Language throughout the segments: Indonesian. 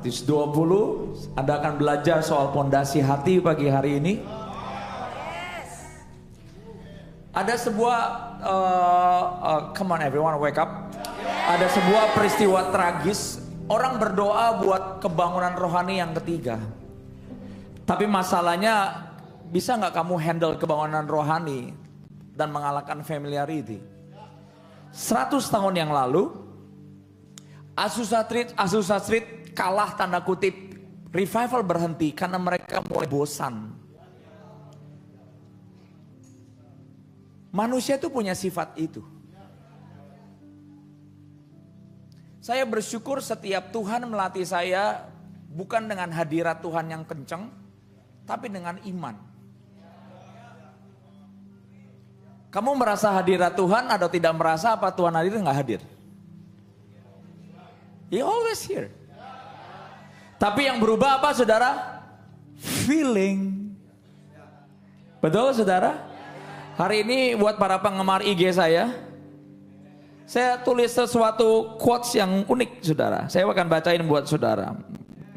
Matius 20, Anda akan belajar soal pondasi hati pagi hari ini. Ada sebuah, come on everyone, wake up. Ada sebuah peristiwa tragis, orang berdoa buat kebangunan rohani yang ketiga. Tapi masalahnya, bisa nggak kamu handle kebangunan rohani dan mengalahkan familiarity? 100 tahun yang lalu, Azusa Street kalah tanda kutip, revival berhenti karena mereka mulai bosan. Manusia itu punya sifat itu. Saya bersyukur setiap Tuhan melatih saya bukan dengan hadirat Tuhan yang kenceng, tapi dengan iman. Kamu merasa hadirat Tuhan atau tidak merasa, apa Tuhan hadir nggak hadir? He always here. Tapi yang berubah apa saudara? Feeling. Betul saudara? Hari ini buat para penggemar IG saya tulis sesuatu quotes yang unik saudara. Saya akan bacain buat saudara.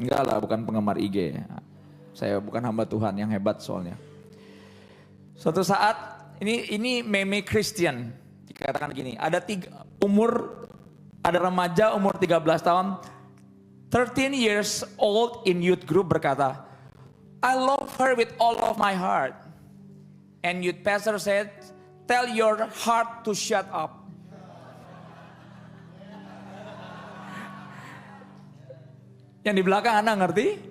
Enggak lah, bukan penggemar IG. Saya bukan hamba Tuhan yang hebat soalnya. Suatu saat, ini meme Christian. Dikatakan gini, ada remaja umur 13 tahun, 13 years old in youth group berkata, I love her with all of my heart. And youth pastor said, tell your heart to shut up. Yang di belakang Anda ngerti?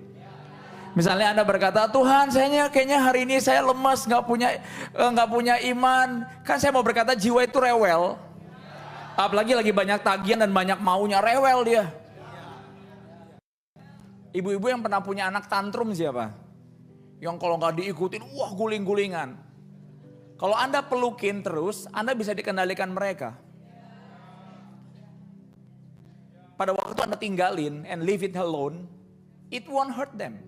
Misalnya Anda berkata, Tuhan kayaknya hari ini saya lemas, nggak punya iman. Kan saya mau berkata jiwa itu rewel. Apalagi lagi banyak tagihan dan banyak maunya, rewel dia. Ibu-ibu yang pernah punya anak tantrum siapa? Yang kalau nggak diikutin, wah guling-gulingan. Kalau Anda pelukin terus, Anda bisa dikendalikan mereka. Pada waktu Anda tinggalin and leave it alone, it won't hurt them.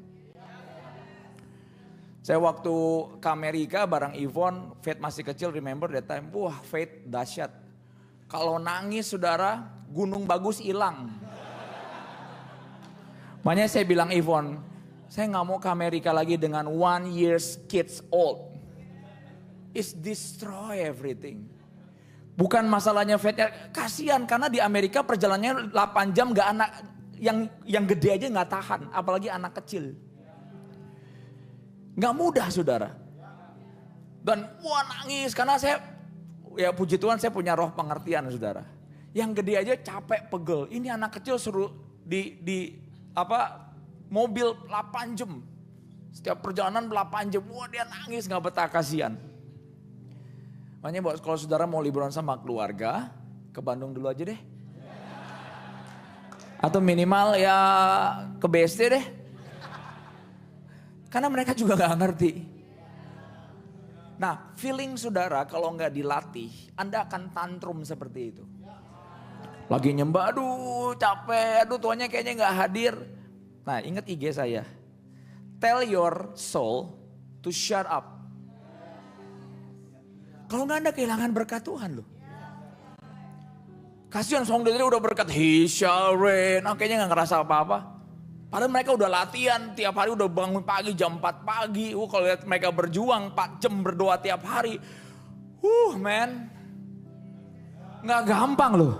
Saya waktu ke Amerika bareng Yvonne, Faith masih kecil, remember that time, wah Faith dahsyat. Kalau nangis saudara, gunung bagus hilang. Makanya saya bilang Yvonne, saya nggak mau ke Amerika lagi dengan 1 year kids old. It's destroy everything. Bukan masalahnya Faith, kasihan karena di Amerika perjalanannya 8 jam, nggak anak yang gede aja nggak tahan, apalagi anak kecil. Nggak mudah saudara. Dan wah nangis karena ya puji Tuhan saya punya roh pengertian saudara. Yang gede aja capek pegel. Ini anak kecil suruh di mobil 8 jam. Setiap perjalanan 8 jam. Wah dia nangis gak betah, kasihan. Makanya kalau saudara mau liburan sama keluarga, ke Bandung dulu aja deh. Atau minimal ya ke BSD deh. Karena mereka juga gak ngerti. Nah, feeling saudara kalau nggak dilatih, Anda akan tantrum seperti itu. Lagi nyembah, aduh capek, aduh tuannya kayaknya nggak hadir. Nah, ingat IG saya. Tell your soul to shut up. Kalau nggak Anda kehilangan berkat Tuhan loh. Kasihan song dari udah berkat, he shall reign. Kayaknya nggak ngerasa apa-apa. Padahal mereka udah latihan tiap hari, udah bangun pagi jam 4 pagi. Kalau lihat mereka berjuang 4 jam berdoa tiap hari. Man. Nggak gampang loh.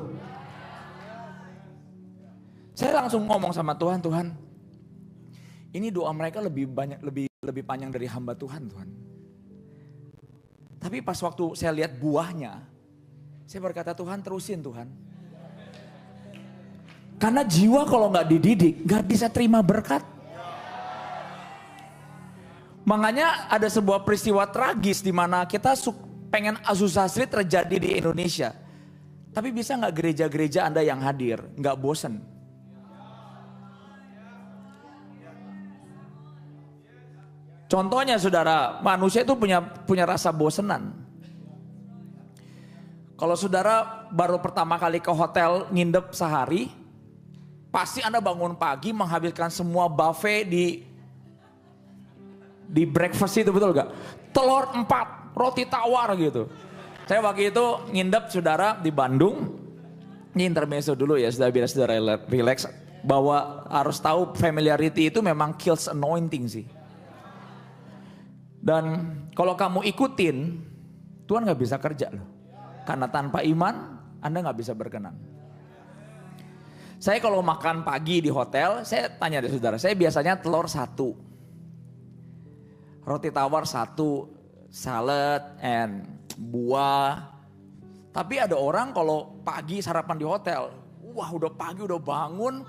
Saya langsung ngomong sama Tuhan, Tuhan. Ini doa mereka lebih panjang dari hamba Tuhan. Tapi pas waktu saya lihat buahnya, saya berkata Tuhan terusin Tuhan. Karena jiwa kalau nggak dididik, nggak bisa terima berkat. Makanya ada sebuah peristiwa tragis di mana kita pengen Azusa Street terjadi di Indonesia. Tapi bisa nggak gereja-gereja Anda yang hadir, nggak bosen? Contohnya saudara, manusia itu punya rasa bosenan. Kalau saudara baru pertama kali ke hotel nginep sehari, pasti Anda bangun pagi menghabiskan semua buffet di breakfast itu, betul gak? Telur 4, roti tawar gitu. Saya waktu itu nginep saudara di Bandung. Ini intermezzo dulu ya, biar saudara relax. Bahwa harus tahu familiarity itu memang kills anointing sih. Dan kalau kamu ikutin, Tuhan gak bisa kerja loh. Karena tanpa iman, Anda gak bisa berkenan. Saya kalau makan pagi di hotel, saya tanya deh saudara, saya biasanya telur 1. Roti tawar 1, salad and buah. Tapi ada orang kalau pagi sarapan di hotel, wah udah pagi udah bangun,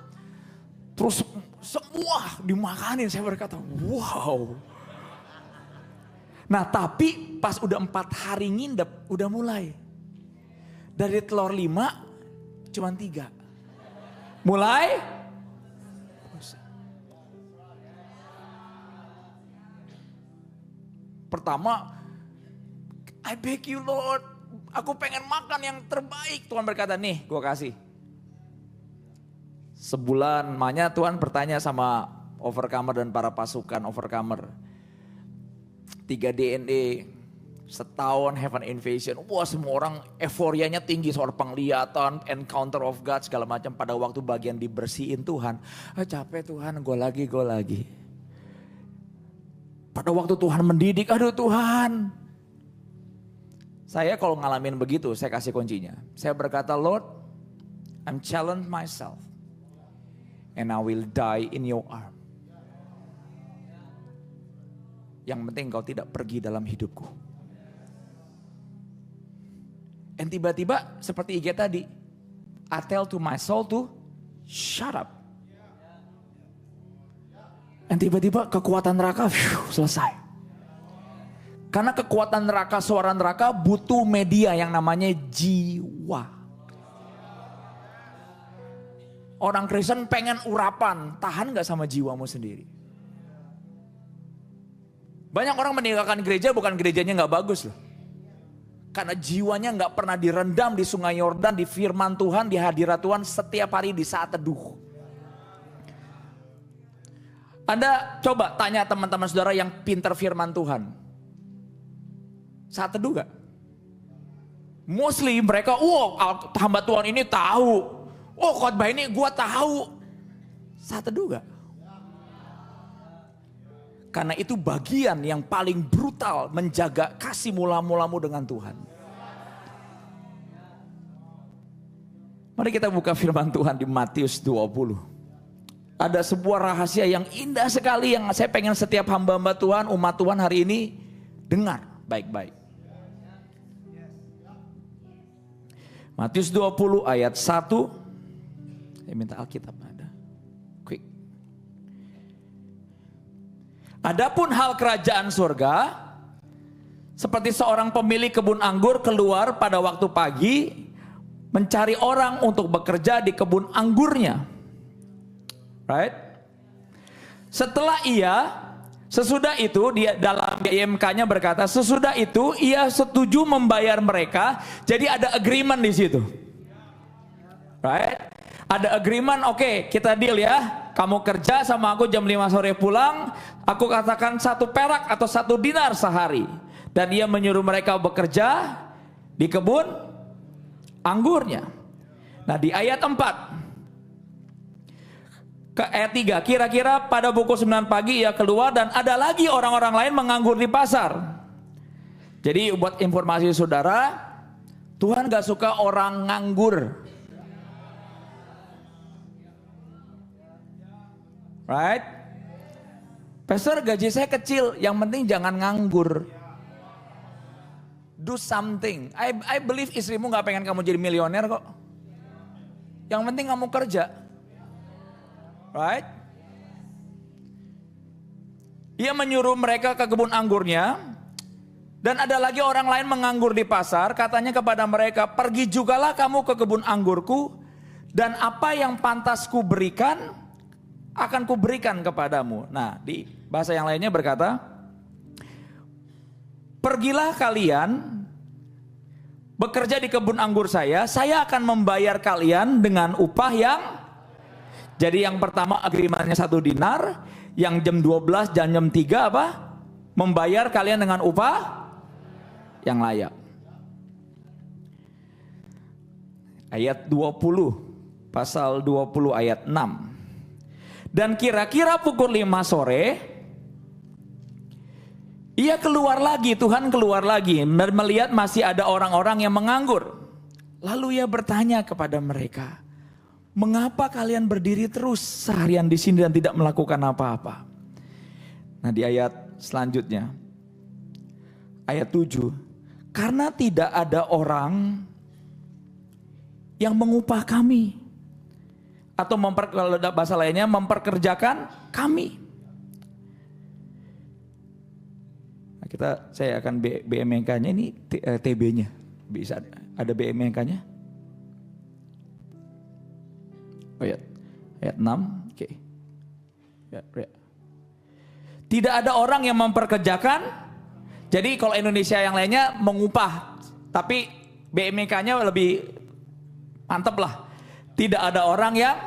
terus semua dimakanin. Saya berkata, wow. Nah tapi pas udah 4 hari ngindep, udah mulai. Dari telur 5, cuman 3. Mulai. Pertama, I beg you Lord, aku pengen makan yang terbaik. Tuhan berkata, nih gue kasih. Sebulan makanya Tuhan bertanya sama overcomer dan para pasukan overcomer. 3 DNA, setahun heaven invasion. Wah semua orang euforianya tinggi soal penglihatan, encounter of God segala macam. Pada waktu bagian dibersihin Tuhan, capek Tuhan, gue lagi. Pada waktu Tuhan mendidik, aduh Tuhan. Saya kalau ngalamin begitu, saya kasih kuncinya. Saya berkata, Lord, I'm challenge myself. And I will die in your arm. Yang penting kau tidak pergi dalam hidupku. Dan tiba-tiba seperti IG tadi. I tell to my soul to shut up. Dan tiba-tiba kekuatan neraka selesai. Karena kekuatan neraka, suara neraka butuh media yang namanya jiwa. Orang Kristen pengen urapan, tahan gak sama jiwamu sendiri? Banyak orang meninggalkan gereja bukan gerejanya gak bagus loh. Karena jiwanya gak pernah direndam di sungai Yordan, di firman Tuhan, di hadirat Tuhan setiap hari di saat teduh. Anda coba tanya teman-teman saudara yang pintar firman Tuhan. Saat teduh gak? Mostly mereka, hamba Tuhan ini tahu. Khotbah ini gue tahu. Saat teduh gak? Karena itu bagian yang paling brutal menjaga kasih mula-mulamu dengan Tuhan. Mari kita buka firman Tuhan di Matius 20. Ada sebuah rahasia yang indah sekali yang saya pengen setiap hamba-hamba Tuhan, umat Tuhan hari ini dengar baik-baik. Matius 20 ayat 1. Saya minta Alkitab ada. Quick. Adapun hal kerajaan surga, seperti seorang pemilik kebun anggur keluar pada waktu pagi, mencari orang untuk bekerja di kebun anggurnya. Right? Sesudah itu dia dalam IMK-nya berkata, sesudah itu ia setuju membayar mereka, jadi ada agreement di situ. Right? Ada agreement, oke, kita deal ya. Kamu kerja sama aku jam 5 sore pulang, aku katakan 1 perak atau 1 dinar sehari. Dan ia menyuruh mereka bekerja di kebun anggurnya. Nah di ayat 4 ke ayat 3, kira-kira pada pukul 9 pagi ia keluar dan ada lagi orang-orang lain menganggur di pasar. Jadi buat informasi saudara, Tuhan gak suka orang nganggur. Right? Pastor, gaji saya kecil, yang penting jangan nganggur. Do something. I believe istrimu gak pengen kamu jadi milioner kok. Yang penting kamu kerja. Right? Ia menyuruh mereka ke kebun anggurnya. Dan ada lagi orang lain menganggur di pasar. Katanya kepada mereka, pergi jugalah kamu ke kebun anggurku. Dan apa yang pantas ku berikan, akan kuberikan kepadamu. Nah, di bahasa yang lainnya berkata, pergilah kalian bekerja di kebun anggur saya akan membayar kalian dengan upah yang, jadi yang pertama agreementnya 1 dinar, yang jam 12 dan jam 3 apa? Membayar kalian dengan upah yang layak. Ayat 20, pasal 20 ayat 6. Dan kira-kira pukul 5 sore, ia keluar lagi, Tuhan keluar lagi dan melihat masih ada orang-orang yang menganggur. Lalu ia bertanya kepada mereka, mengapa kalian berdiri terus seharian di sini dan tidak melakukan apa-apa? Nah, di ayat selanjutnya, ayat 7, karena tidak ada orang yang mengupah kami, atau kalau bahasa lainnya memperkerjakan kami. Nah, saya akan BMK-nya ini TB-nya, bisa ada BMK-nya. Oh ya, ayat 6, oke. Ya. Tidak ada orang yang memperkerjakan. Jadi kalau Indonesia yang lainnya mengupah, tapi BMK-nya lebih mantap lah. Tidak ada orang yang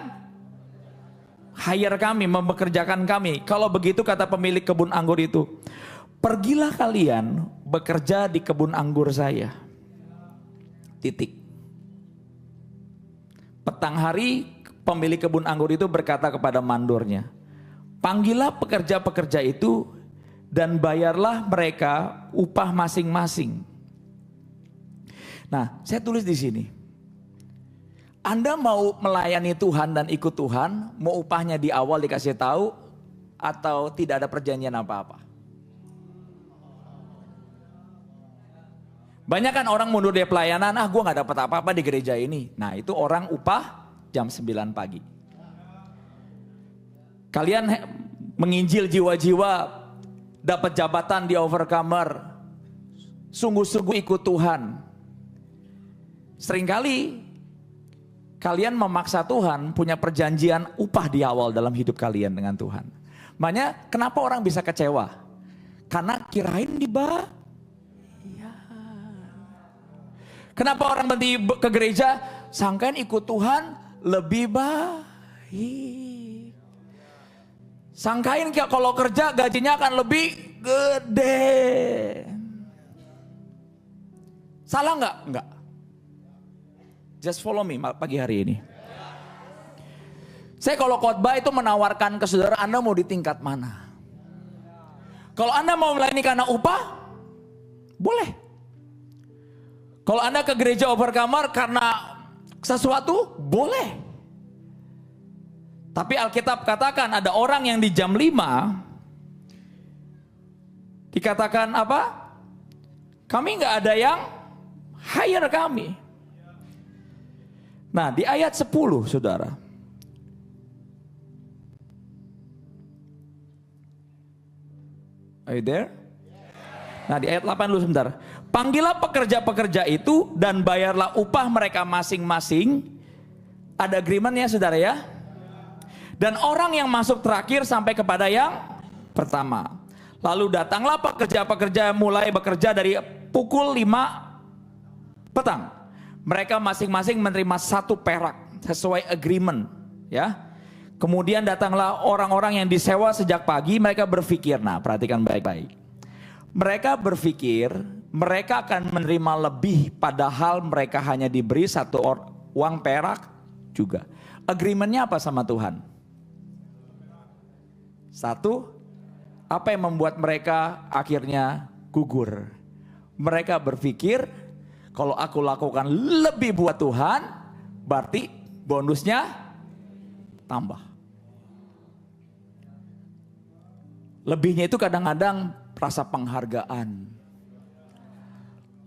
hire kami, mempekerjakan kami. Kalau begitu kata pemilik kebun anggur itu, pergilah kalian bekerja di kebun anggur saya. Titik. Petang hari pemilik kebun anggur itu berkata kepada mandornya, panggillah pekerja-pekerja itu dan bayarlah mereka upah masing-masing. Nah, saya tulis di sini. Anda mau melayani Tuhan dan ikut Tuhan, mau upahnya di awal dikasih tahu atau tidak ada perjanjian apa-apa? Banyak kan orang mundur dari pelayanan, gue gak dapat apa-apa di gereja ini. Nah, itu orang upah jam 9 pagi. Kalian menginjil jiwa-jiwa, dapat jabatan di Overcomer, sungguh-sungguh ikut Tuhan. Seringkali kalian memaksa Tuhan punya perjanjian upah di awal dalam hidup kalian dengan Tuhan. Makanya kenapa orang bisa kecewa? Karena kirain dibayar. Kenapa orang berhenti ke gereja? Sangkain ikut Tuhan lebih baik. Sangkain kalau kerja gajinya akan lebih gede. Salah nggak? Enggak. Just follow me pagi hari ini. Saya kalau khotbah itu menawarkan ke saudara, Anda mau di tingkat mana? Kalau Anda mau melayani karena upah, boleh. Kalau Anda ke gereja Overcomer karena sesuatu, boleh. Tapi Alkitab katakan ada orang yang di jam 5 dikatakan apa? Kami nggak ada yang hire kami. Nah, di ayat 10 saudara. Are you there? Nah, di ayat 8 dulu sebentar. Panggillah pekerja-pekerja itu dan bayarlah upah mereka masing-masing. Ada agreement-nya saudara ya. Dan orang yang masuk terakhir sampai kepada yang pertama. Lalu datanglah pekerja-pekerja mulai bekerja dari pukul 5 petang. Mereka masing-masing menerima 1 perak sesuai agreement, ya. Kemudian datanglah orang-orang yang disewa sejak pagi. Mereka berpikir, nah perhatikan baik-baik. Mereka berpikir mereka akan menerima lebih, padahal mereka hanya diberi 1 uang perak juga. Agreementnya apa sama Tuhan? 1, apa yang membuat mereka akhirnya gugur? Mereka berpikir, kalau aku lakukan lebih buat Tuhan, berarti bonusnya tambah. Lebihnya itu kadang-kadang rasa penghargaan.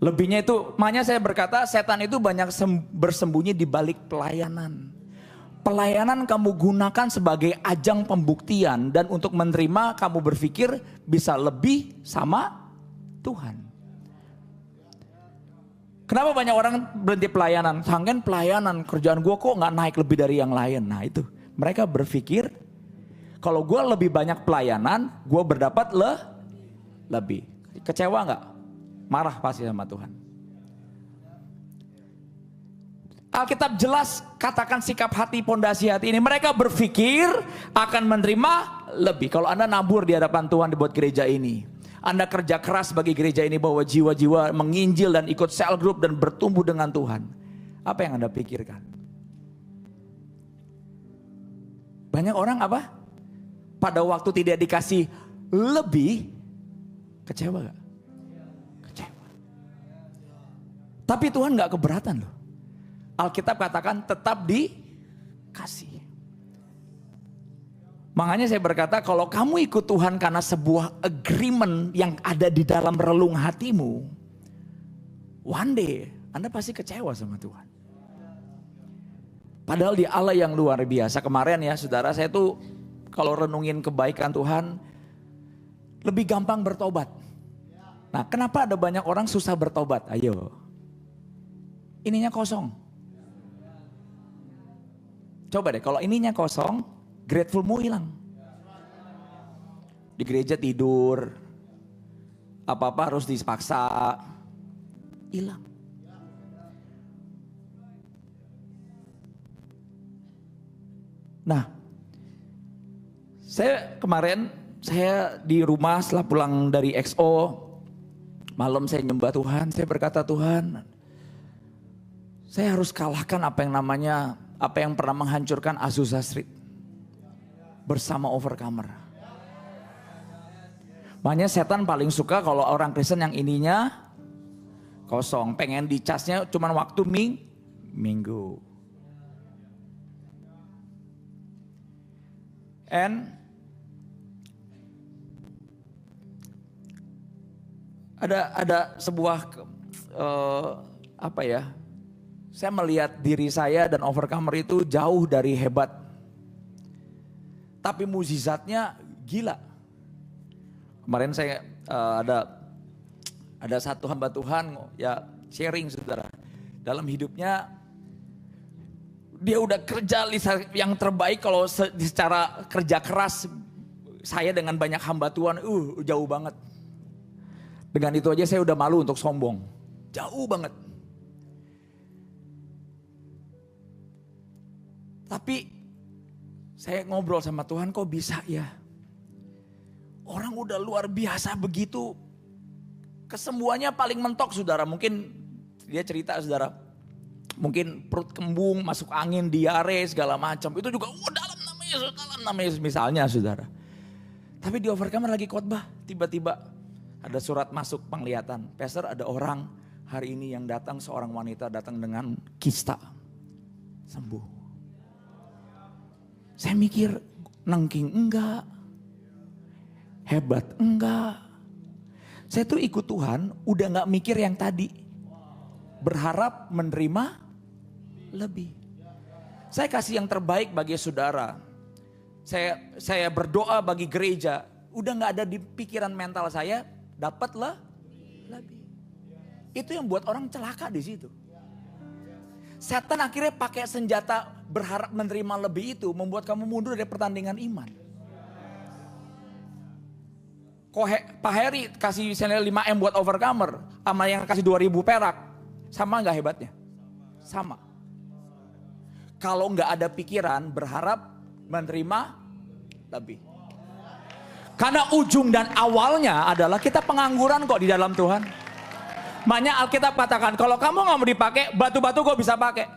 Lebihnya itu, makanya saya berkata setan itu banyak bersembunyi di balik pelayanan. Pelayanan kamu gunakan sebagai ajang pembuktian dan untuk menerima kamu berpikir bisa lebih sama Tuhan. Kenapa banyak orang berhenti pelayanan? Sangkan pelayanan, kerjaan gue kok gak naik lebih dari yang lain. Nah itu, mereka berpikir kalau gue lebih banyak pelayanan, gue berdapat lebih. Kecewa gak? Marah pasti sama Tuhan. Alkitab jelas katakan sikap hati, pondasi hati ini. Mereka berpikir akan menerima lebih. Kalau Anda nabur di hadapan Tuhan dibuat gereja ini, Anda kerja keras bagi gereja ini, bawa jiwa-jiwa menginjil dan ikut cell group dan bertumbuh dengan Tuhan. Apa yang Anda pikirkan? Banyak orang apa? pada waktu tidak dikasih lebih, kecewa gak? Kecewa. Tapi Tuhan gak keberatan loh. Alkitab katakan tetap dikasih. Makanya saya berkata kalau kamu ikut Tuhan karena sebuah agreement yang ada di dalam relung hatimu, one day Anda pasti kecewa sama Tuhan. Padahal dia Allah yang luar biasa. Kemarin ya saudara, saya tuh kalau renungin kebaikan Tuhan, lebih gampang bertobat. Nah, kenapa ada banyak orang susah bertobat? Ayo. Ininya kosong. Coba deh, kalau ininya kosong, gratefulmu hilang. Di gereja tidur, apa-apa harus dipaksa, hilang. Nah, kemarin saya di rumah setelah pulang dari XO, malam saya nyembah Tuhan, saya berkata Tuhan, saya harus kalahkan apa yang pernah menghancurkan Azusa Street bersama Overcomer. Makanya setan paling suka kalau orang Kristen yang ininya kosong, pengen dicasnya cuman waktu minggu. And ada sebuah saya melihat diri saya dan Overcomer itu jauh dari hebat. Tapi mukjizatnya gila. Kemarin saya ada satu hamba Tuhan ya sharing saudara. Dalam hidupnya dia udah kerja yang terbaik kalau secara kerja keras. Saya dengan banyak hamba Tuhan jauh banget. Dengan itu aja saya udah malu untuk sombong. Jauh banget. Tapi saya ngobrol sama Tuhan, kok bisa ya? Orang udah luar biasa begitu. Kesembuhannya paling mentok saudara. Mungkin dia cerita saudara. Mungkin perut kembung, masuk angin, diare segala macam. Itu juga dalam namanya misalnya saudara. Tapi di Overcomer lagi khotbah, tiba-tiba ada surat masuk penglihatan. Pastor, ada orang hari ini yang datang, seorang wanita datang dengan kista. Sembuh. Saya mikir nengking enggak. Hebat enggak. Saya tuh ikut Tuhan udah gak mikir yang tadi. Berharap menerima lebih. Saya kasih yang terbaik bagi saudara. Saya berdoa bagi gereja. Udah gak ada di pikiran mental saya, dapatlah lebih. Itu yang buat orang celaka di situ. Setan akhirnya pakai senjata berharap menerima lebih itu membuat kamu mundur dari pertandingan iman. Pak Heri kasih misalnya 5M buat Overcomer sama yang kasih 2.000 perak. Sama gak hebatnya? Sama. Kalau gak ada pikiran berharap menerima lebih. Karena ujung dan awalnya adalah kita pengangguran kok di dalam Tuhan. Makanya Alkitab katakan kalau kamu gak mau dipakai, batu-batu gue bisa pakai.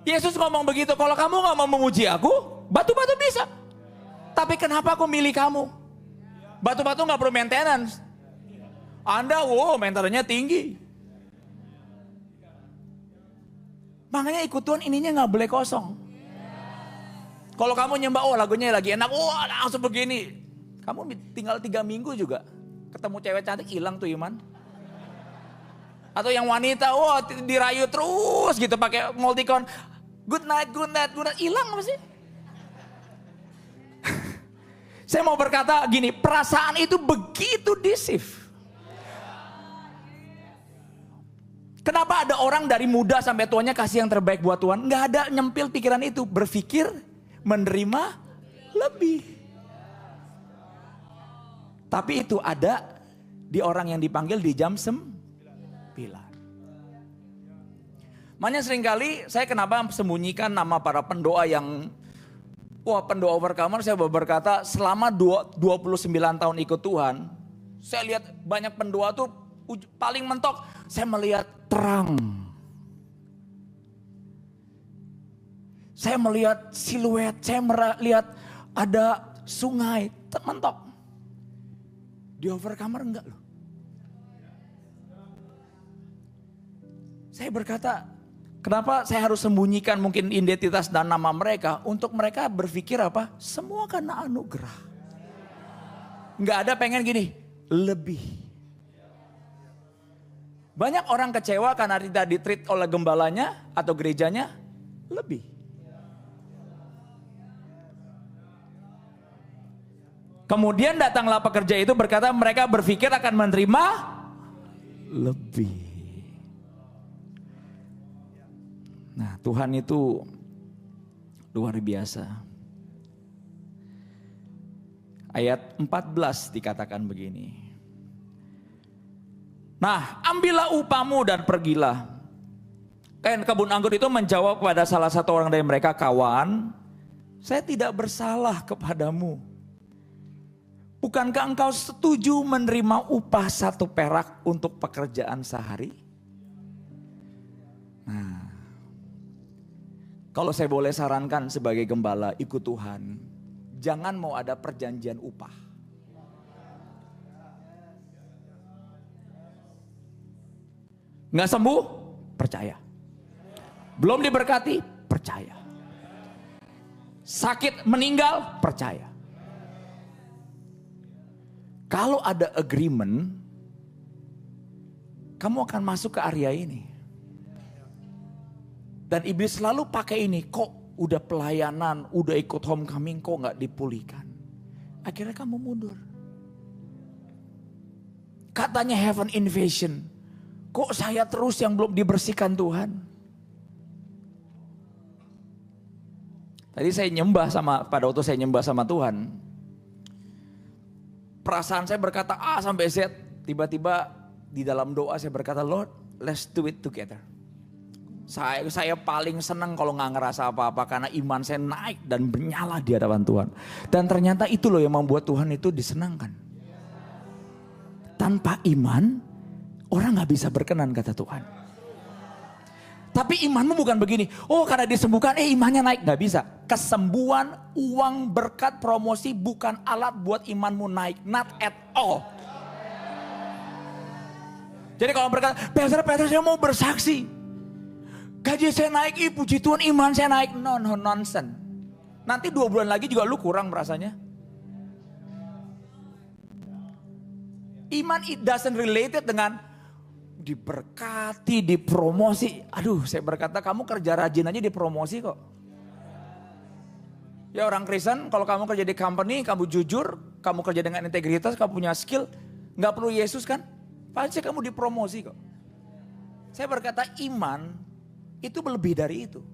Yesus ngomong begitu, kalau kamu gak mau memuji aku, batu-batu bisa. Tapi kenapa aku milih kamu? Batu-batu gak perlu maintenance. Anda maintenance-nya tinggi. Makanya ikut Tuhan ininya gak boleh kosong. Kalau kamu nyembah, lagunya lagi enak, langsung begini. Kamu tinggal 3 minggu juga. Ketemu cewek cantik hilang tuh iman. Atau yang wanita, dirayu terus gitu pakai multicon. Good night, hilang apa sih? Saya mau berkata gini, perasaan itu begitu deceive. Kenapa ada orang dari muda sampai tuanya kasih yang terbaik buat Tuhan? Nggak ada nyempil pikiran itu, berpikir menerima lebih. Tapi itu ada di orang yang dipanggil di jam 9. Makanya seringkali saya kenapa sembunyikan nama para pendoa yang pendoa Overcomer. Saya berkata selama 29 tahun ikut Tuhan, saya lihat banyak pendoa tuh paling mentok. Saya melihat terang. Saya melihat siluet, saya melihat ada sungai, mentok. Di overcomer enggak loh. Saya berkata, kenapa saya harus sembunyikan mungkin identitas dan nama mereka? Untuk mereka berpikir apa? Semua karena anugerah. Enggak ada pengen gini, lebih. Banyak orang kecewa karena tidak ditreat oleh gembalanya atau gerejanya lebih. Kemudian datanglah pekerja itu berkata mereka berpikir akan menerima lebih. Nah, Tuhan itu luar biasa. Ayat 14 dikatakan begini. Nah, ambillah upamu dan pergilah. Kain kebun anggur itu menjawab kepada salah satu orang dari mereka, kawan, saya tidak bersalah kepadamu. Bukankah engkau setuju menerima upah 1 perak untuk pekerjaan sehari? Nah, kalau saya boleh sarankan sebagai gembala, ikut Tuhan, jangan mau ada perjanjian upah. Nggak sembuh? Percaya. Belum diberkati? Percaya. Sakit meninggal? Percaya. Kalau ada agreement, kamu akan masuk ke area ini. Dan iblis selalu pakai ini, kok udah pelayanan, udah ikut homecoming, kok gak dipulihkan. Akhirnya kamu mundur. Katanya heaven invasion, kok saya terus yang belum dibersihkan Tuhan. Tadi saya nyembah pada waktu saya nyembah sama Tuhan. Perasaan saya berkata A sampai Z. Tiba-tiba di dalam doa saya berkata, Lord, let's do it together. Saya paling senang kalau gak ngerasa apa-apa. Karena iman saya naik dan menyala di hadapan Tuhan. Dan ternyata itu loh yang membuat Tuhan itu disenangkan. Tanpa iman, orang gak bisa berkenan kata Tuhan. Tapi imanmu bukan begini, oh karena disembuhkan, imannya naik. Gak bisa. Kesembuhan, uang, berkat, promosi bukan alat buat imanmu naik. Not at all. Jadi kalau berkata, Pastor saya mau bersaksi. Gaji saya naik, puji Tuhan iman saya naik. No, nonsense. Nanti 2 bulan lagi juga lu kurang merasanya. Iman it doesn't related dengan diberkati, dipromosi. Aduh, saya berkata kamu kerja rajin aja dipromosi kok. Ya orang Kristen, kalau kamu kerja di company, kamu jujur, kamu kerja dengan integritas, kamu punya skill, nggak perlu Yesus kan? Pasti kamu dipromosi kok. Saya berkata iman itu lebih dari itu.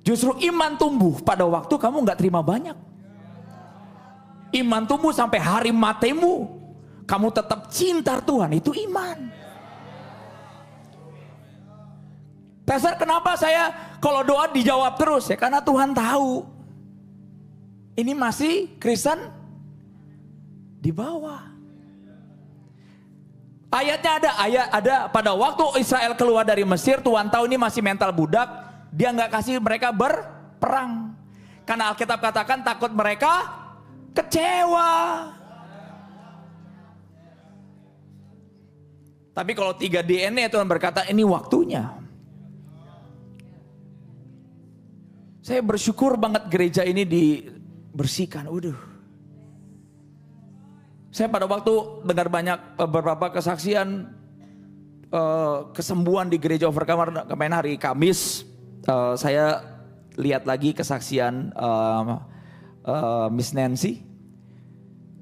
Justru iman tumbuh pada waktu kamu nggak terima banyak. Iman tumbuh sampai hari matimu. Kamu tetap cinta Tuhan, itu iman. Pastor, kenapa saya kalau doa dijawab terus? Ya karena Tuhan tahu. Ini masih Kristen di bawah. Ayatnya ada pada waktu Israel keluar dari Mesir, Tuhan tahu ini masih mental budak, dia nggak kasih mereka berperang. Karena Alkitab katakan takut mereka kecewa. Tapi kalau 3 DNA Tuhan berkata ini waktunya. Saya bersyukur banget gereja ini dibersihkan. Saya pada waktu dengar beberapa kesaksian kesembuhan di gereja Overcomer kemarin hari Kamis. Saya lihat lagi kesaksian Miss Nancy.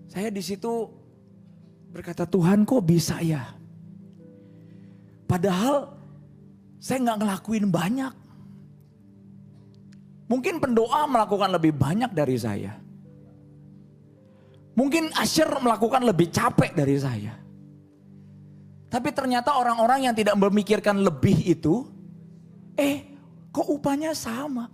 Saya di situ berkata Tuhan kok bisa ya? Padahal saya nggak ngelakuin banyak. Mungkin pendoa melakukan lebih banyak dari saya. Mungkin Asher melakukan lebih capek dari saya. Tapi ternyata orang-orang yang tidak memikirkan lebih itu, kok upahnya sama.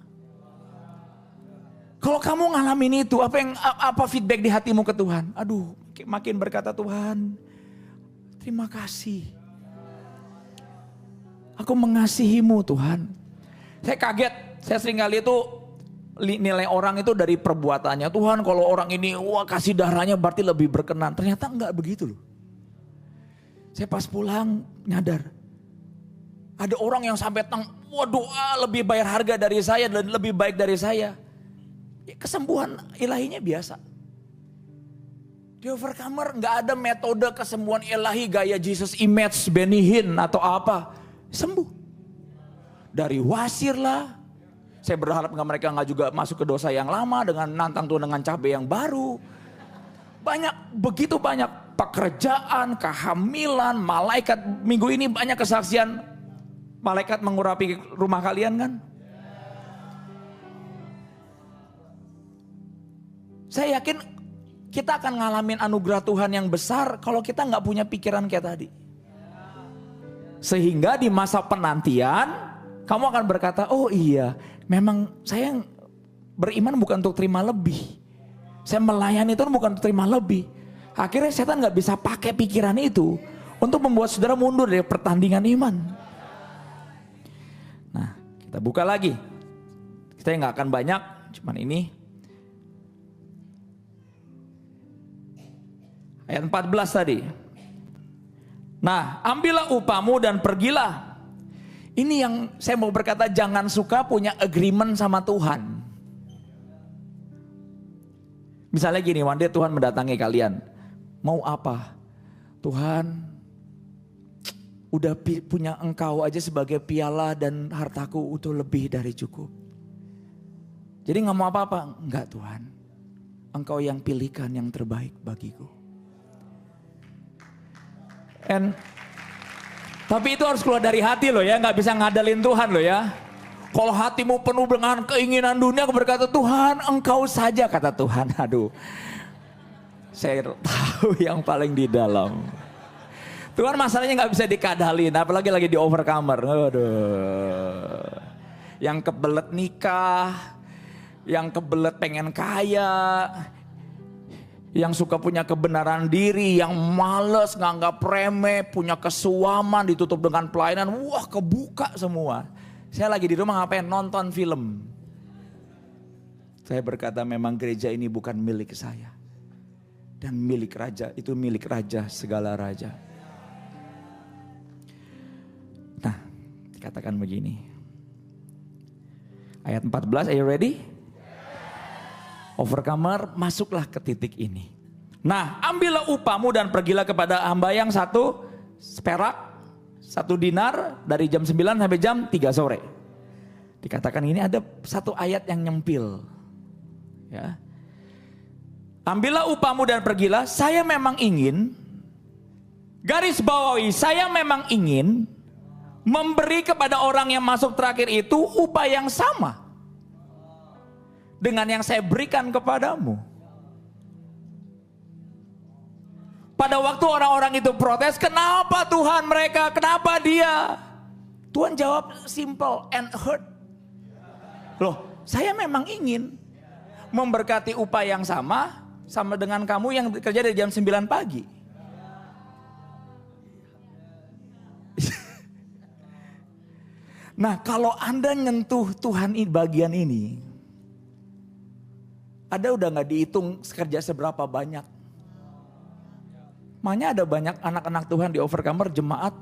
Kalau kamu ngalamin itu, apa feedback di hatimu ke Tuhan? Aduh, makin berkata Tuhan, terima kasih. Aku mengasihimu Tuhan. Saya kaget, saya seringkali itu nilai orang itu dari perbuatannya. Tuhan kalau orang ini wah kasih darahnya berarti lebih berkenan. Ternyata enggak begitu loh. Saya pas pulang nyadar. Ada orang yang sampai wah doa lebih bayar harga dari saya dan lebih baik dari saya. Ya, kesembuhan ilahinya biasa. Di Overcomer nggak ada metode kesembuhan ilahi gaya Jesus Image, Benny Hinn atau apa. Sembuh. Dari wasir lah. Saya berharap mereka nggak juga masuk ke dosa yang lama dengan nantang Tuhan dengan cabai yang baru. Begitu banyak pekerjaan, kehamilan, malaikat. Minggu ini banyak kesaksian malaikat mengurapi rumah kalian kan. Saya yakin kita akan ngalamin anugerah Tuhan yang besar kalau kita nggak punya pikiran kayak tadi. Sehingga di masa penantian kamu akan berkata, oh iya memang saya beriman bukan untuk terima lebih. Saya melayani itu bukan untuk terima lebih. Akhirnya setan nggak bisa pakai pikiran itu untuk membuat saudara mundur dari pertandingan iman. Nah kita buka lagi. Kita nggak akan banyak, cuman ini. Ayat 14 tadi. Nah, ambillah upamu dan pergilah. Ini yang saya mau berkata, jangan suka punya agreement sama Tuhan. Misalnya gini, one day Tuhan mendatangi kalian. Mau apa? Tuhan, udah punya engkau aja sebagai piala dan hartaku itu lebih dari cukup. Jadi gak mau apa-apa? Enggak Tuhan. Engkau yang pilihkan yang terbaik bagiku. Tapi itu harus keluar dari hati loh ya, nggak bisa ngadalin Tuhan loh ya. Kalau hatimu penuh dengan keinginan dunia, aku berkata Tuhan engkau saja kata Tuhan. Aduh, saya tahu yang paling di dalam. Tuhan masalahnya nggak bisa dikadalin, apalagi lagi di Overcomer. Aduh, yang kebelet nikah, yang kebelet pengen kaya. Yang suka punya kebenaran diri, yang males, nganggap remeh, punya kesuaman, ditutup dengan pelayanan, wah kebuka semua. Saya lagi di rumah ngapain? Nonton film. Saya berkata memang gereja ini bukan milik saya. Dan milik raja, itu milik raja, segala raja. Nah, dikatakan begini. Ayat 14, are you ready? Overcomer, masuklah ke titik ini. Nah, ambillah upamu dan pergilah kepada hamba yang 1 perak, 1 dinar dari jam 9 sampai jam 3 sore. Dikatakan ini ada satu ayat yang nyempil. Ya. Ambillah upamu dan pergilah, saya memang ingin, garis bawahi, saya memang ingin memberi kepada orang yang masuk terakhir itu upah yang sama dengan yang saya berikan kepadamu. Pada waktu orang-orang itu protes, kenapa Tuhan mereka, kenapa dia? Tuhan jawab simple and hurt. Loh, saya memang ingin memberkati upah yang sama dengan kamu yang bekerja dari jam 9 pagi. Nah, kalau Anda nyentuh Tuhan bagian ini, Anda udah gak dihitung kerja seberapa banyak. Makanya ada banyak anak-anak Tuhan di Overcomer, jemaat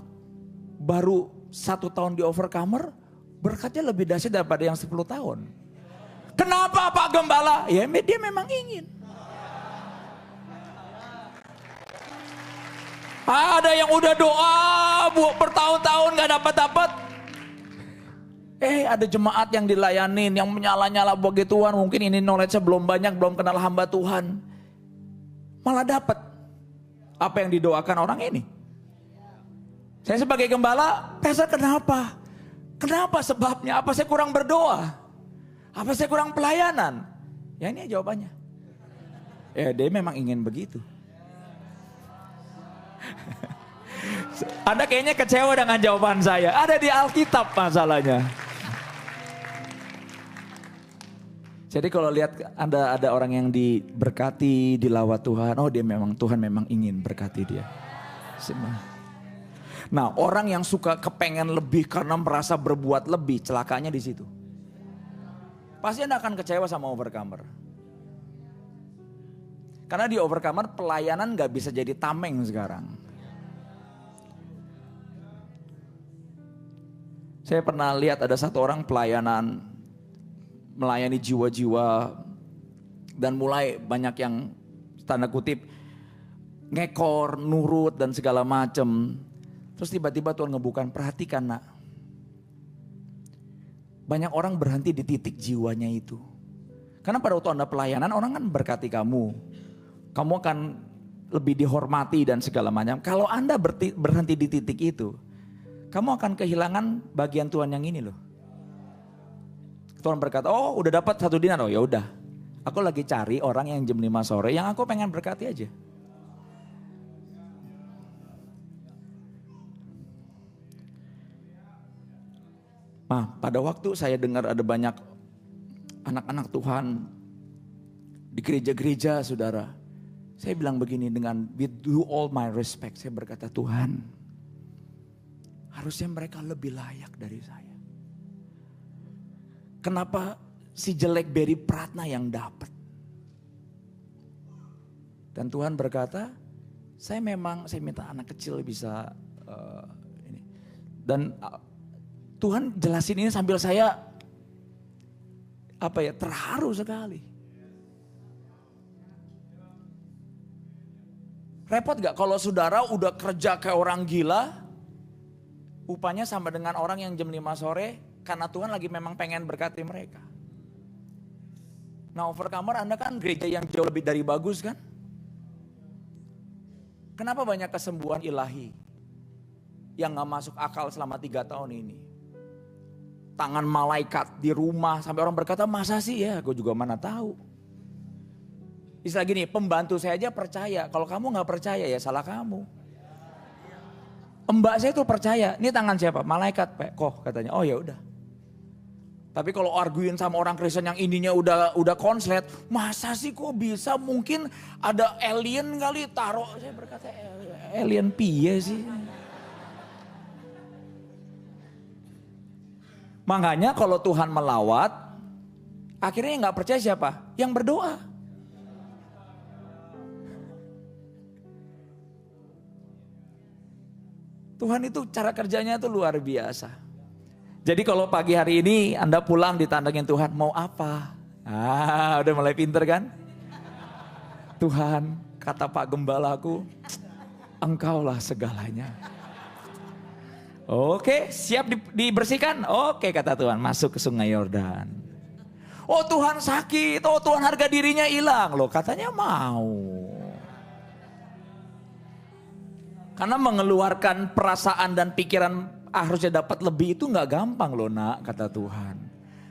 baru 1 tahun di Overcomer, berkatnya lebih dahsyat daripada yang 10 tahun. Kenapa Pak Gembala? Ya dia memang ingin. Ada yang udah doa bertahun-tahun gak dapat-dapat. Ada jemaat yang dilayanin, yang menyala-nyala bagi Tuhan. Mungkin ini knowledge-nya belum banyak, belum kenal hamba Tuhan. Malah dapat apa yang didoakan orang ini. Saya sebagai gembala, Pastor kenapa? Kenapa sebabnya? Apa saya kurang berdoa? Apa saya kurang pelayanan? Ya ini jawabannya. Dia memang ingin begitu. Anda kayaknya kecewa dengan jawaban saya. Ada di Alkitab masalahnya. Jadi kalau lihat ada orang yang diberkati, dilawat Tuhan, oh dia memang Tuhan memang ingin berkati dia. Nah, orang yang suka kepengen lebih karena merasa berbuat lebih, celakanya di situ. Pasti Anda akan kecewa sama overcomer. Karena di overcomer pelayanan gak bisa jadi tameng sekarang. Saya pernah lihat ada satu orang pelayanan, melayani jiwa-jiwa, dan mulai banyak yang tanda kutip ngekor, nurut dan segala macam. Terus tiba-tiba Tuhan ngebukan, perhatikan nak. Banyak orang berhenti di titik jiwanya itu. Karena pada waktu Anda pelayanan, orang kan berkati kamu. Kamu akan lebih dihormati dan segala macam. Kalau Anda berhenti di titik itu, kamu akan kehilangan bagian Tuhan yang ini loh. Tuhan berkata, oh udah dapat 1 dinar, oh ya udah. Aku lagi cari orang yang jam 5 sore yang aku pengen berkati aja. Nah, pada waktu saya dengar ada banyak anak-anak Tuhan di gereja-gereja saudara. Saya bilang begini dengan with all my respect, saya berkata Tuhan, harusnya mereka lebih layak dari saya. Kenapa si jelek Berry Pratna yang dapat? Dan Tuhan berkata, saya minta anak kecil bisa ini. Dan Tuhan jelasin ini sambil saya terharu sekali. Repot gak kalau saudara udah kerja kayak orang gila, upahnya sama dengan orang yang jam 5 sore karena Tuhan lagi memang pengen berkati mereka. Nah, overcomer Anda kan gereja yang jauh lebih dari bagus kan? Kenapa banyak kesembuhan ilahi yang gak masuk akal selama 3 tahun ini? Tangan malaikat di rumah sampai orang berkata, masa sih ya? Gue juga mana tahu. Istilah gini, pembantu saya aja percaya. Kalau kamu gak percaya ya salah kamu. Mbak saya tuh percaya. Ini tangan siapa? Malaikat, Pak. Kok katanya. Oh ya udah. Tapi kalau arguin sama orang Kristen yang ininya udah konslet, masa sih kok bisa? Mungkin ada alien kali taruh. Saya berkata alien piye sih? Makanya kalau Tuhan melawat, akhirnya yang gak percaya siapa? Yang berdoa. Tuhan itu cara kerjanya itu luar biasa. Jadi kalau pagi hari ini Anda pulang ditandangin Tuhan, mau apa? Udah mulai pinter kan? Tuhan, kata Pak Gembalaku, Engkaulah segalanya. Oke, siap dibersihkan? Oke, kata Tuhan, masuk ke Sungai Yordan. Oh Tuhan sakit, oh Tuhan harga dirinya hilang. Loh katanya mau. Karena mengeluarkan perasaan dan pikiran harusnya dapat lebih itu gak gampang loh nak, kata Tuhan.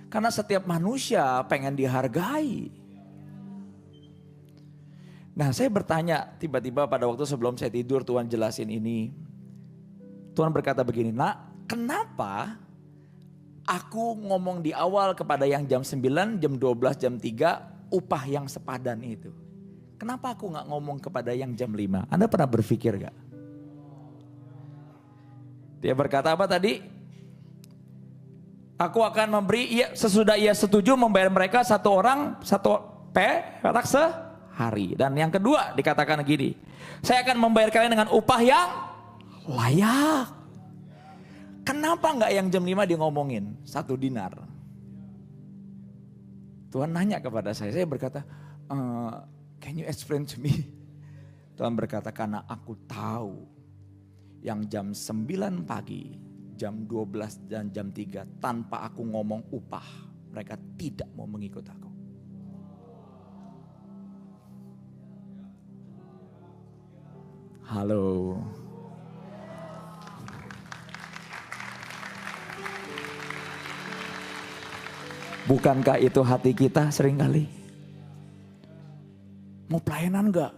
Karena setiap manusia pengen dihargai. Nah saya bertanya tiba-tiba pada waktu sebelum saya tidur Tuhan jelasin ini. Tuhan berkata begini, nak kenapa aku ngomong di awal kepada yang jam 9, jam 12, jam 3 upah yang sepadan itu. Kenapa aku gak ngomong kepada yang jam 5? Anda pernah berpikir gak? Dia berkata apa tadi? Aku akan memberi, sesudah ia setuju membayar mereka satu orang, satu perak sehari. Dan yang kedua dikatakan gini, saya akan membayar kalian dengan upah yang layak. Kenapa enggak yang jam 5 dia ngomongin 1 dinar? Tuhan nanya kepada saya berkata, can you explain to me? Tuhan berkata, karena aku tahu yang jam 9 pagi, jam 12 dan jam 3 tanpa aku ngomong upah, mereka tidak mau mengikut aku. Halo. Bukankah itu hati kita seringkali? Mau pelayanan enggak?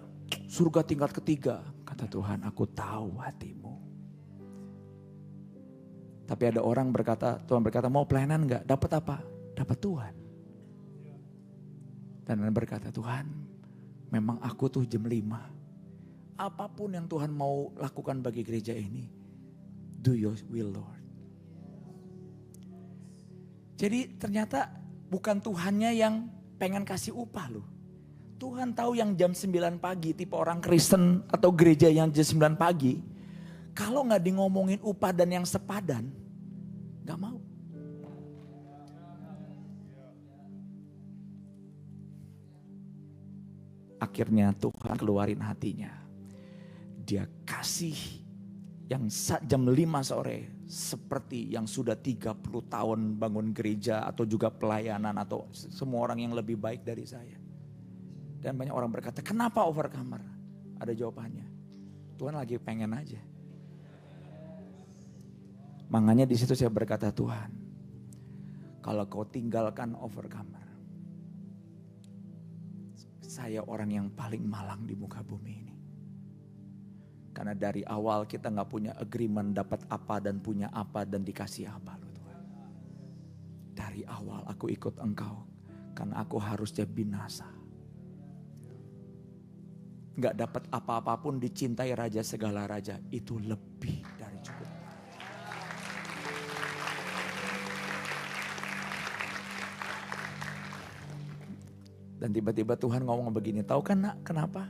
Surga tingkat ketiga. Kata Tuhan, aku tahu hatimu. Tapi ada orang berkata, Tuhan berkata, mau pelayanan enggak? Dapat apa? Dapat Tuhan. Dan berkata, Tuhan, memang aku tuh jam 5. Apapun yang Tuhan mau lakukan bagi gereja ini, do your will Lord. Jadi ternyata bukan Tuhannya yang pengen kasih upah loh. Tuhan tahu yang jam 9 pagi tipe orang Kristen atau gereja yang jam 9 pagi. Kalau gak di ngomongin upah dan yang sepadan, gak mau. Akhirnya Tuhan keluarin hatinya. Dia kasih yang jam 5 sore seperti yang sudah 30 tahun bangun gereja atau juga pelayanan atau semua orang yang lebih baik dari saya. Dan banyak orang berkata, kenapa overcomer? Ada jawabannya. Tuhan lagi pengen aja. Makanya di situ saya berkata, Tuhan, kalau kau tinggalkan overcomer, saya orang yang paling malang di muka bumi ini. Karena dari awal kita gak punya agreement dapat apa dan punya apa dan dikasih apa loh Tuhan. Dari awal aku ikut Engkau karena aku harusnya binasa. Gak dapat apa-apapun, dicintai raja segala raja, itu lebih dari cukup. Dan tiba-tiba Tuhan ngomong begini, tahu kan nak kenapa?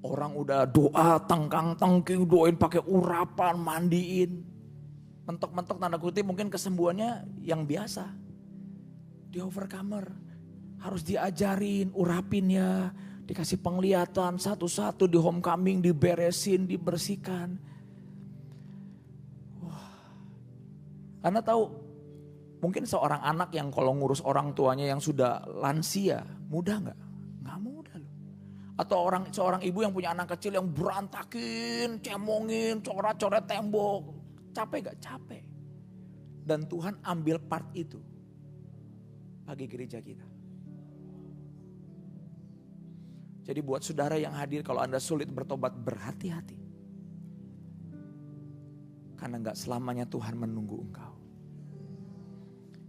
Orang udah doa tengkang-tengking, doain pakai urapan, mandiin. Mentok-mentok tanda kutip mungkin kesembuhannya yang biasa. Dia overcomer, harus diajarin, urapinnya, dikasih penglihatan satu-satu di homecoming, diberesin, dibersihkan. Wah, Anda tahu mungkin seorang anak yang kalau ngurus orang tuanya yang sudah lansia, mudah nggak? Nggak mudah loh. Atau seorang ibu yang punya anak kecil yang berantakin, cemongin, coret-coret tembok. Capek gak? Capek. Dan Tuhan ambil part itu bagi gereja kita. Jadi buat saudara yang hadir, kalau Anda sulit bertobat, berhati-hati. Karena gak selamanya Tuhan menunggu engkau.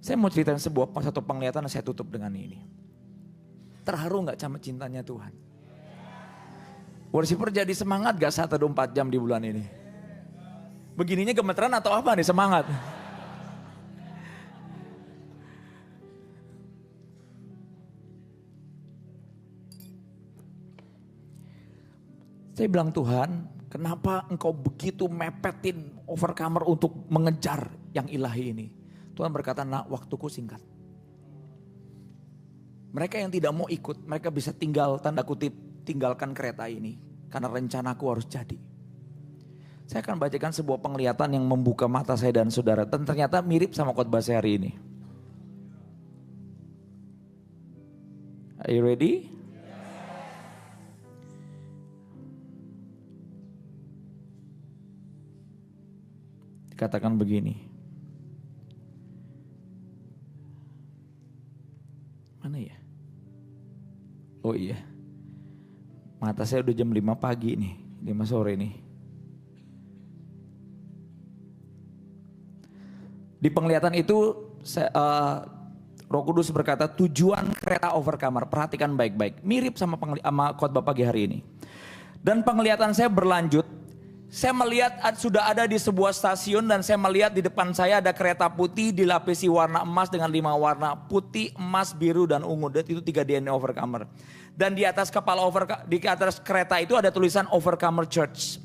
Saya mau ceritain satu penglihatan dan saya tutup dengan ini. Terharu gak sama cintanya Tuhan? Worshipper jadi semangat gak 1-4 jam di bulan ini? Begininya gemeteran atau apa nih semangat? Saya bilang, Tuhan, kenapa engkau begitu mepetin overcomer untuk mengejar yang ilahi ini? Tuhan berkata, nak, waktuku singkat. Mereka yang tidak mau ikut, mereka bisa tinggal, tanda kutip, tinggalkan kereta ini. Karena rencanaku harus jadi. Saya akan bacakan sebuah penglihatan yang membuka mata saya dan saudara. Dan ternyata mirip sama khotbah saya hari ini. Are you ready? Dikatakan begini. Mana ya? Oh iya. Mata saya udah jam 5 pagi nih. 5 sore nih. Di penglihatan itu Roh Kudus berkata tujuan kereta overcomer. Perhatikan baik-baik. Mirip sama khotbah pagi hari ini. Dan penglihatan saya berlanjut. Saya melihat sudah ada di sebuah stasiun dan saya melihat di depan saya ada kereta putih dilapisi warna emas dengan 5 warna. Putih, emas, biru, dan ungu. Dan itu 3 DNA overcomer. Dan di atas di atas kereta itu ada tulisan Overcomer Church.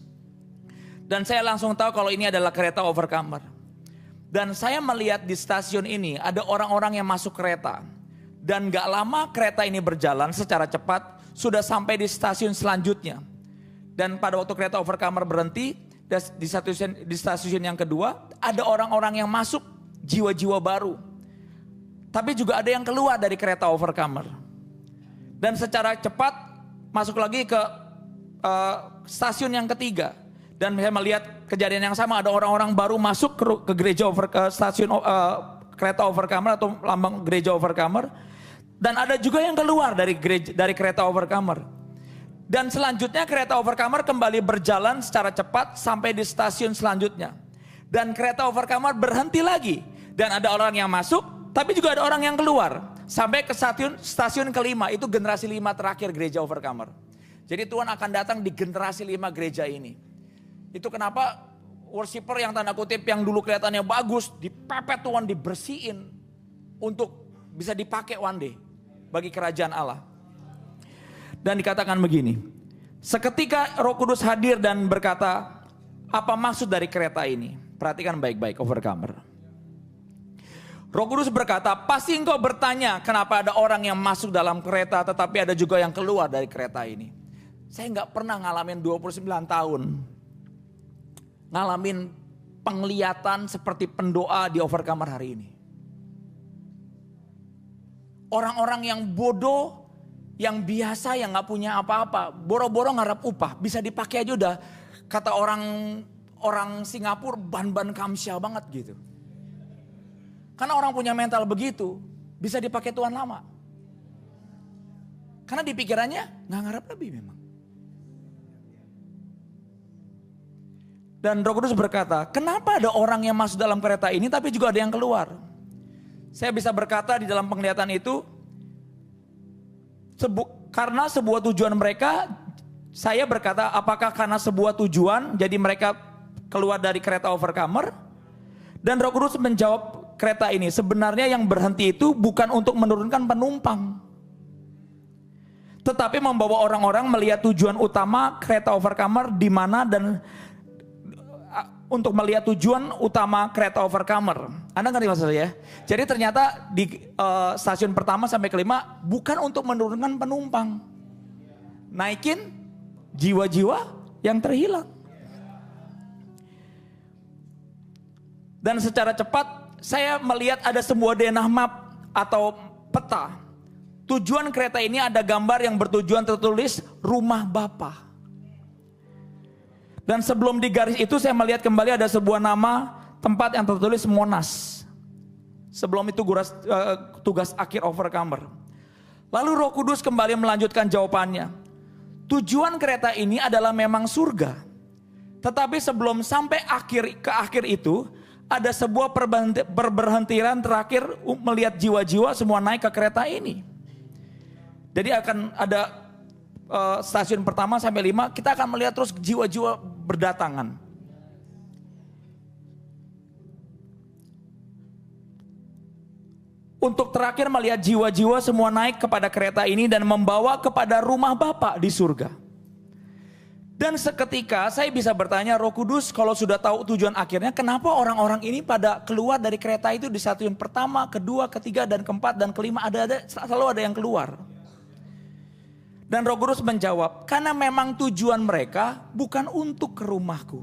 Dan saya langsung tahu kalau ini adalah kereta overcomer. Dan saya melihat di stasiun ini ada orang-orang yang masuk kereta. Dan gak lama kereta ini berjalan secara cepat, sudah sampai di stasiun selanjutnya. Dan pada waktu kereta overcomer berhenti, di stasiun yang kedua, ada orang-orang yang masuk, jiwa-jiwa baru. Tapi juga ada yang keluar dari kereta overcomer. Dan secara cepat masuk lagi ke stasiun yang ketiga. Dan saya melihat kejadian yang sama, ada orang-orang baru masuk ke gereja stasiun kereta overcomer atau lambang gereja overcomer. Dan ada juga yang keluar dari kereta overcomer. Dan selanjutnya kereta overcomer kembali berjalan secara cepat sampai di stasiun selanjutnya. Dan kereta overcomer berhenti lagi. Dan ada orang yang masuk, tapi juga ada orang yang keluar. Sampai ke stasiun kelima, itu generasi 5 terakhir gereja overcomer. Jadi Tuhan akan datang di generasi 5 gereja ini. Itu kenapa worshiper yang tanda kutip yang dulu kelihatannya bagus, dipepet Tuhan, dibersihin untuk bisa dipakai one day bagi kerajaan Allah. Dan dikatakan begini, seketika Roh Kudus hadir dan berkata, apa maksud dari kereta ini? Perhatikan baik-baik, overcomer. Roh Kudus berkata, pasti engkau bertanya kenapa ada orang yang masuk dalam kereta tetapi ada juga yang keluar dari kereta ini. Saya nggak pernah ngalamin 29 tahun. Ngalamin penglihatan seperti pendoa di overcomer hari ini. Orang-orang yang bodoh, yang biasa, yang nggak punya apa-apa, boro-boro ngarap upah, bisa dipakai aja udah kata orang Singapura ban-ban kamsia banget gitu. Karena orang punya mental begitu, bisa dipakai Tuhan lama. Karena di pikirannya nggak ngarap lebih memang. Dan Roh Kudus berkata, kenapa ada orang yang masuk dalam kereta ini tapi juga ada yang keluar? Saya bisa berkata di dalam penglihatan itu, karena sebuah tujuan mereka, saya berkata apakah karena sebuah tujuan jadi mereka keluar dari kereta overcomer? Dan Roh Kudus menjawab kereta ini, sebenarnya yang berhenti itu bukan untuk menurunkan penumpang, tetapi membawa orang-orang melihat tujuan utama kereta overcomer di mana dan untuk melihat tujuan utama kereta overcomer. Anda ngerti maksud saya? Jadi ternyata di stasiun pertama sampai kelima bukan untuk menurunkan penumpang, naikin jiwa-jiwa yang terhilang. Dan secara cepat saya melihat ada sebuah denah map atau peta. Tujuan kereta ini ada gambar yang bertujuan tertulis rumah Bapa. Dan sebelum di garis itu saya melihat kembali ada sebuah nama tempat yang tertulis Monas. Sebelum itu tugas akhir overcomer. Lalu Roh Kudus kembali melanjutkan jawabannya. Tujuan kereta ini adalah memang surga. Tetapi sebelum sampai ke akhir itu, ada sebuah perberhentian terakhir melihat jiwa-jiwa semua naik ke kereta ini. Jadi akan ada stasiun pertama sampai 5, kita akan melihat terus jiwa-jiwa berdatangan. Untuk terakhir melihat jiwa-jiwa semua naik kepada kereta ini dan membawa kepada rumah Bapa di surga. Dan seketika saya bisa bertanya, Roh Kudus kalau sudah tahu tujuan akhirnya, kenapa orang-orang ini pada keluar dari kereta itu di stasiun pertama, kedua, ketiga, dan keempat, dan kelima selalu ada yang keluar. Dan Roh Kudus menjawab, karena memang tujuan mereka bukan untuk ke rumahku,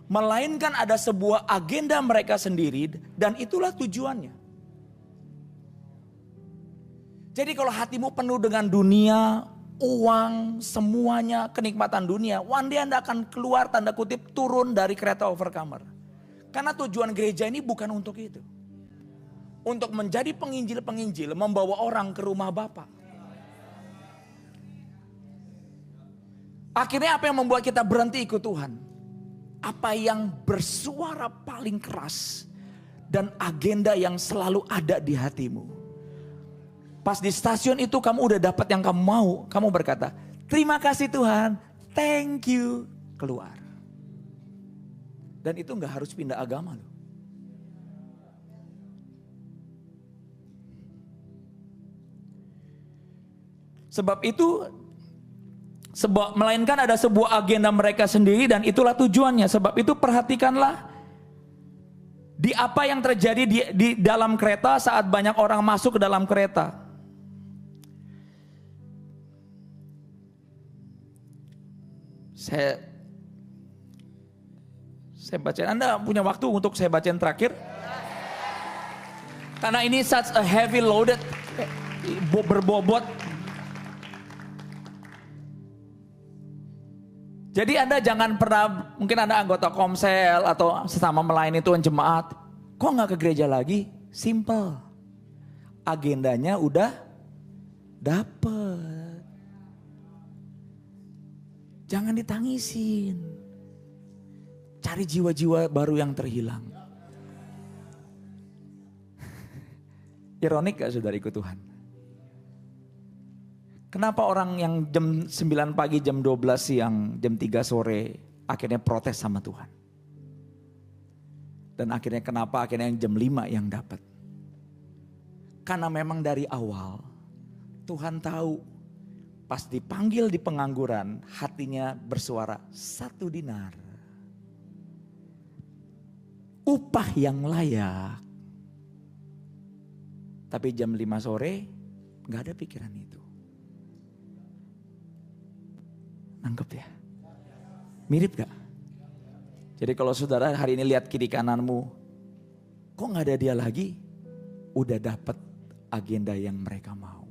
melainkan ada sebuah agenda mereka sendiri dan itulah tujuannya. Jadi kalau hatimu penuh dengan dunia, uang, semuanya kenikmatan dunia, one day Anda akan keluar tanda kutip turun dari kereta overcomer. Karena tujuan gereja ini bukan untuk itu. Untuk menjadi penginjil-penginjil, membawa orang ke rumah Bapa. Akhirnya apa yang membuat kita berhenti ikut Tuhan? Apa yang bersuara paling keras dan agenda yang selalu ada di hatimu. Pas di stasiun itu kamu udah dapat yang kamu mau, kamu berkata, terima kasih Tuhan, thank you, keluar. Dan itu gak harus pindah agama loh. Sebab itu melainkan ada sebuah agenda mereka sendiri dan itulah tujuannya. Sebab itu perhatikanlah di apa yang terjadi di dalam kereta saat banyak orang masuk ke dalam kereta. Saya bacain, Anda punya waktu untuk saya bacain terakhir? Karena ini such a heavy loaded, berbobot. Jadi Anda jangan pernah, mungkin Anda anggota komsel atau sesama melayani Tuhan jemaat, kok gak ke gereja lagi? Simple, agendanya udah dapet. Jangan ditangisin, cari jiwa-jiwa baru yang terhilang. Ironik gak saudariku Tuhan? Kenapa orang yang jam 9 pagi, jam 12 siang, jam 3 sore akhirnya protes sama Tuhan. Dan akhirnya kenapa akhirnya yang jam 5 yang dapat? Karena memang dari awal Tuhan tahu pas dipanggil di pengangguran hatinya bersuara 1 dinar. Upah yang layak. Tapi jam 5 sore gak ada pikiran itu. Nangkep ya? Mirip gak? Jadi kalau saudara hari ini lihat kiri kananmu, kok gak ada dia lagi? Udah dapat agenda yang mereka mau.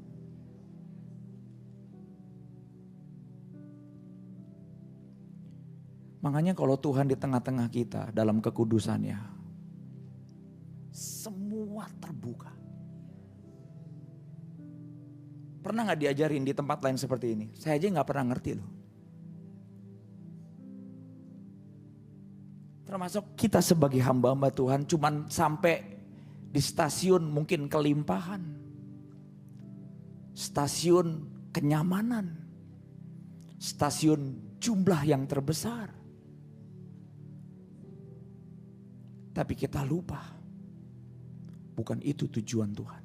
Makanya kalau Tuhan di tengah-tengah kita dalam kekudusannya, semua terbuka. Pernah gak diajarin di tempat lain seperti ini? Saya aja gak pernah ngerti loh. Termasuk kita sebagai hamba-hamba Tuhan cuman sampai di stasiun mungkin kelimpahan. Stasiun kenyamanan. Stasiun jumlah yang terbesar. Tapi kita lupa. Bukan itu tujuan Tuhan.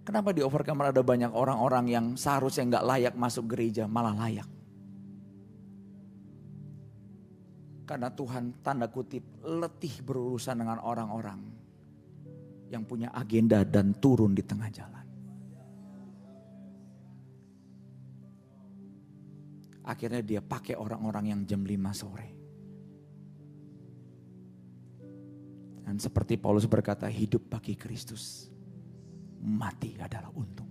Kenapa di Overcomer ada banyak orang-orang yang seharusnya nggak layak masuk gereja malah layak? Karena Tuhan tanda kutip letih berurusan dengan orang-orang yang punya agenda dan turun di tengah jalan. Akhirnya dia pakai orang-orang yang jam 5 sore. Dan seperti Paulus berkata, hidup bagi Kristus. Mati adalah untung.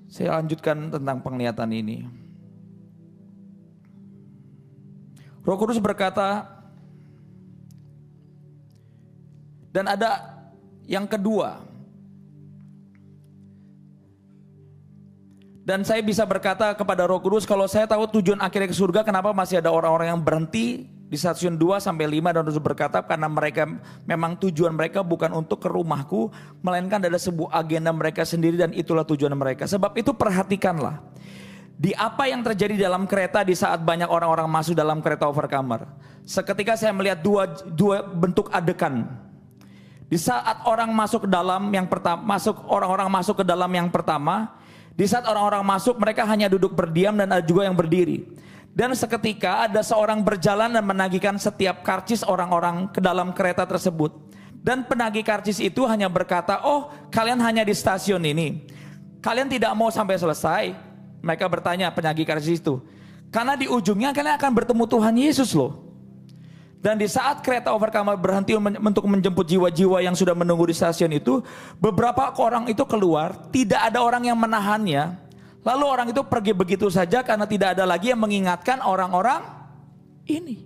Saya lanjutkan tentang penglihatan ini. Roh Kudus berkata, dan ada yang kedua. Dan saya bisa berkata kepada Roh Kudus, kalau saya tahu tujuan akhirnya ke surga, kenapa masih ada orang-orang yang berhenti di stasiun 2 sampai 5 dan terus berkata karena mereka memang tujuan mereka bukan untuk ke rumahku, melainkan ada sebuah agenda mereka sendiri dan itulah tujuan mereka. Sebab itu perhatikanlah di apa yang terjadi dalam kereta di saat banyak orang-orang masuk dalam kereta Overcomer. Seketika saya melihat dua bentuk adegan. Di saat orang masuk ke dalam yang pertama, orang-orang masuk ke dalam yang pertama, di saat orang-orang masuk mereka hanya duduk berdiam dan ada juga yang berdiri. Dan seketika ada seorang berjalan dan menagihkan setiap karcis orang-orang ke dalam kereta tersebut. Dan penagih karcis itu hanya berkata, oh kalian hanya di stasiun ini. Kalian tidak mau sampai selesai. Mereka bertanya penagih karcis itu. Karena di ujungnya kalian akan bertemu Tuhan Yesus loh. Dan di saat kereta Overcomer berhenti untuk menjemput jiwa-jiwa yang sudah menunggu di stasiun itu. Beberapa orang itu keluar, tidak ada orang yang menahannya. Lalu orang itu pergi begitu saja karena tidak ada lagi yang mengingatkan orang-orang ini.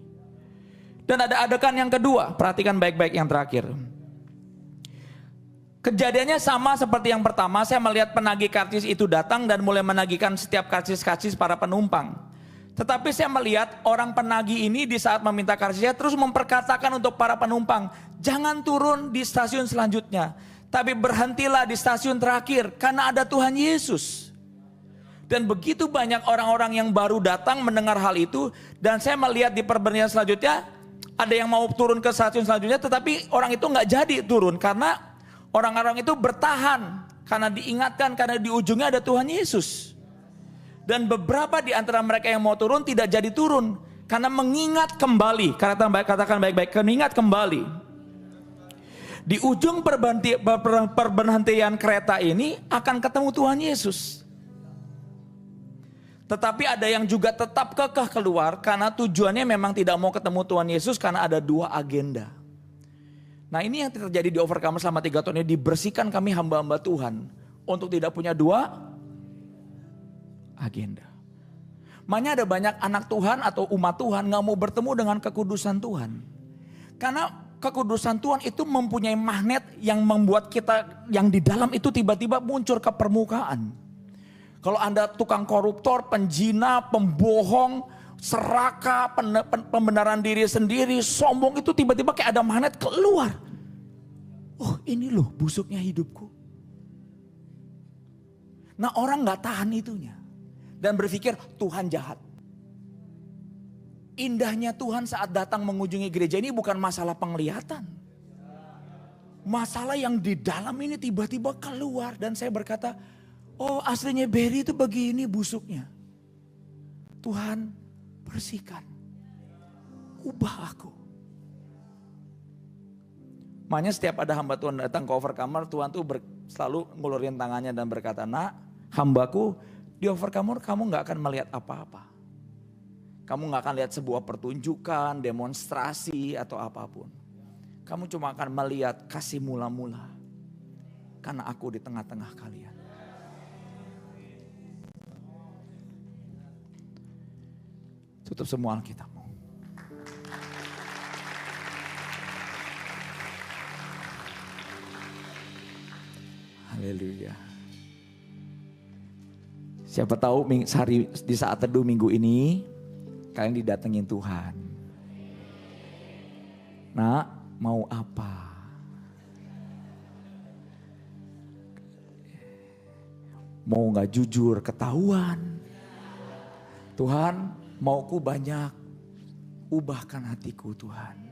Dan ada adegan yang kedua, perhatikan baik-baik yang terakhir. Kejadiannya sama seperti yang pertama, saya melihat penagih karcis itu datang dan mulai menagihkan setiap karcis-karcis para penumpang. Tetapi saya melihat orang penagih ini di saat meminta karcisnya terus memperkatakan untuk para penumpang, jangan turun di stasiun selanjutnya, tapi berhentilah di stasiun terakhir karena ada Tuhan Yesus. Dan begitu banyak orang-orang yang baru datang mendengar hal itu. Dan saya melihat di perbernian selanjutnya ada yang mau turun ke stasiun selanjutnya, tetapi orang itu gak jadi turun. Karena orang-orang itu bertahan. Karena diingatkan, karena di ujungnya ada Tuhan Yesus. Dan beberapa di antara mereka yang mau turun tidak jadi turun. Karena mengingat kembali. Katakan baik-baik, mengingat kembali. Di ujung perberhentian kereta ini akan ketemu Tuhan Yesus. Tetapi ada yang juga tetap kekeh keluar karena tujuannya memang tidak mau ketemu Tuhan Yesus karena ada dua agenda. Nah ini yang terjadi di Overcomer selama 3 tahun ini, dibersihkan kami hamba-hamba Tuhan untuk tidak punya dua agenda. Makanya ada banyak anak Tuhan atau umat Tuhan gak mau bertemu dengan kekudusan Tuhan. Karena kekudusan Tuhan itu mempunyai magnet yang membuat kita yang di dalam itu tiba-tiba muncul ke permukaan. Kalau Anda tukang koruptor, penjina, pembohong, serakah, pembenaran diri sendiri, sombong, itu tiba-tiba kayak ada magnet keluar. Oh ini loh busuknya hidupku. Nah orang gak tahan itunya. Dan berpikir Tuhan jahat. Indahnya Tuhan saat datang mengunjungi gereja ini bukan masalah penglihatan. Masalah yang di dalam ini tiba-tiba keluar. Dan saya berkata, oh aslinya Barry itu begini busuknya. Tuhan bersihkan. Ubah aku. Makanya setiap ada hamba Tuhan datang ke overcomer, Tuhan tuh selalu ngulurin tangannya dan berkata, nak hambaku di overcomer kamu gak akan melihat apa-apa. Kamu gak akan lihat sebuah pertunjukan, demonstrasi atau apapun. Kamu cuma akan melihat kasih mula-mula. Karena aku di tengah-tengah kalian. Tutup semua Alkitabmu. Haleluya. Siapa tahu di saat teduh minggu ini kalian didatengin Tuhan. Nak, mau apa? Mau gak jujur ketahuan? Tuhan, mauku banyak. Ubahkan hatiku Tuhan.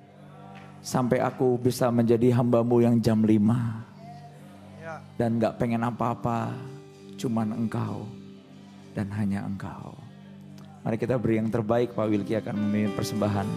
Sampai aku bisa menjadi hamba-Mu yang jam 5. Dan gak pengen apa-apa, cuman Engkau dan hanya Engkau. Mari kita beri yang terbaik, Pak Wilki akan memimpin persembahan.